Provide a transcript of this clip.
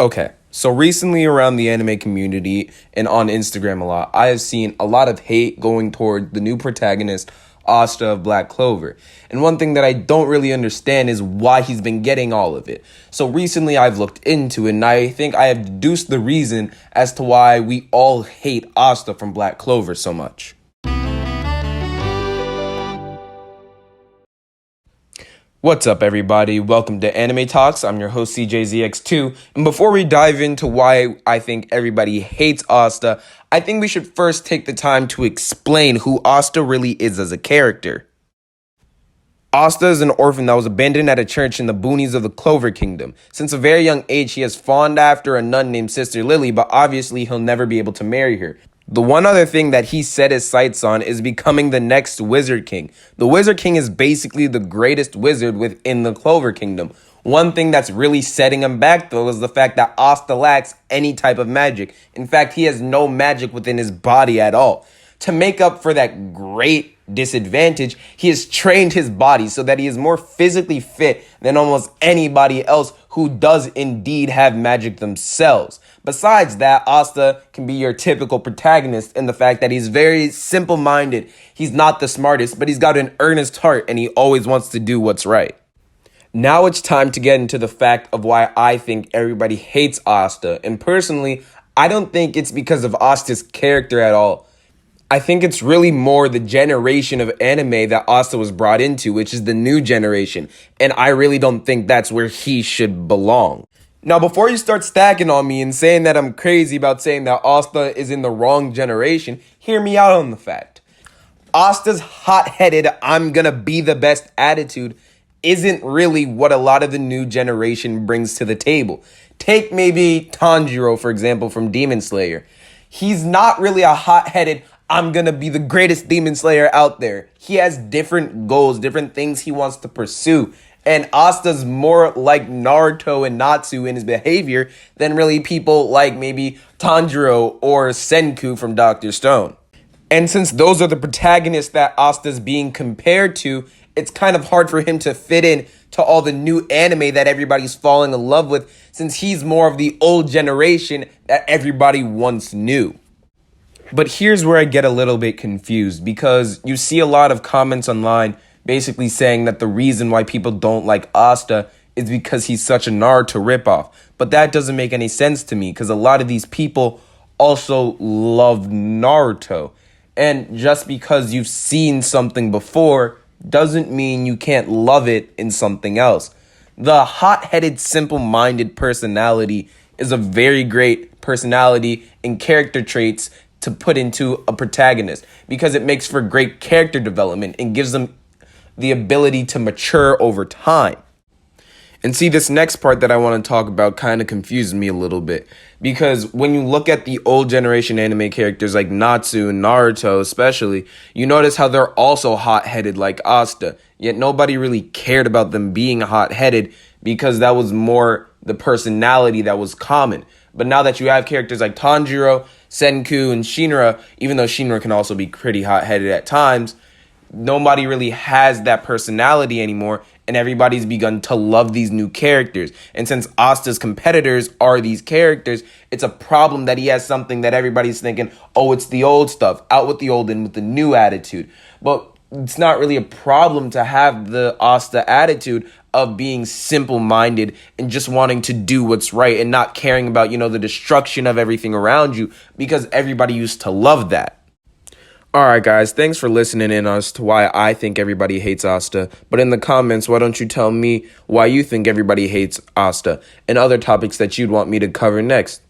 Okay, so recently around the anime community and on Instagram a lot, I have seen a lot of hate going toward the new protagonist, Asta of Black Clover. And one thing that I don't really understand is why he's been getting all of it. So recently I've looked into it and I think I have deduced the reason as to why we all hate Asta from Black Clover so much. What's up, everybody? Welcome to Anime Talks. I'm your host, CJZX2. And before we dive into why I think everybody hates Asta, I think we should first take the time to explain who Asta really is as a character. Asta is an orphan that was abandoned at a church in the boonies of the Clover Kingdom. Since a very young age, he has fawned after a nun named Sister Lily, but obviously he'll never be able to marry her. The one other thing that he set his sights on is becoming the next Wizard King. The Wizard King is basically the greatest wizard within the Clover Kingdom. One thing that's really setting him back, though, is the fact that Asta lacks any type of magic. In fact, he has no magic within his body at all. To make up for that great disadvantage, he has trained his body so that he is more physically fit than almost anybody else who does indeed have magic themselves. Besides that, Asta can be your typical protagonist in the fact that he's very simple-minded. He's not the smartest, but he's got an earnest heart and he always wants to do what's right. Now it's time to get into the fact of why I think everybody hates Asta. And personally, I don't think it's because of Asta's character at all. I think it's really more the generation of anime that Asta was brought into, which is the new generation. And I really don't think that's where he should belong. Now, before you start stacking on me and saying that I'm crazy about saying that Asta is in the wrong generation, hear me out on the fact. Asta's hot-headed, I'm gonna be the best attitude isn't really what a lot of the new generation brings to the table. Take maybe Tanjiro, for example, from Demon Slayer. He's not really a hot-headed, I'm gonna be the greatest demon slayer out there. He has different goals, different things he wants to pursue. And Asta's more like Naruto and Natsu in his behavior than really people like maybe Tanjiro or Senku from Dr. Stone. And since those are the protagonists that Asta's being compared to, it's kind of hard for him to fit in to all the new anime that everybody's falling in love with, since he's more of the old generation that everybody once knew. But here's where I get a little bit confused, because you see a lot of comments online basically saying that the reason why people don't like Asta is because he's such a Naruto ripoff. But that doesn't make any sense to me, because a lot of these people also love Naruto. And just because you've seen something before doesn't mean you can't love it in something else. The hot-headed, simple-minded personality is a very great personality and character traits to put into a protagonist, because it makes for great character development and gives them the ability to mature over time. And see, this next part that I want to talk about kind of confuses me a little bit, because when you look at the old generation anime characters like Natsu and Naruto especially, you notice how they're also hot-headed like Asta, yet nobody really cared about them being hot-headed because that was more the personality that was common. But now that you have characters like Tanjiro, Senku, and Shinra, even though Shinra can also be pretty hot-headed at times, nobody really has that personality anymore, and everybody's begun to love these new characters. And since Asta's competitors are these characters, it's a problem that he has something that everybody's thinking, oh, it's the old stuff, out with the old and with the new attitude. But it's not really a problem to have the Asta attitude of being simple-minded and just wanting to do what's right and not caring about, the destruction of everything around you, because everybody used to love that. Alright guys, thanks for listening in as to why I think everybody hates Asta. But in the comments, why don't you tell me why you think everybody hates Asta and other topics that you'd want me to cover next?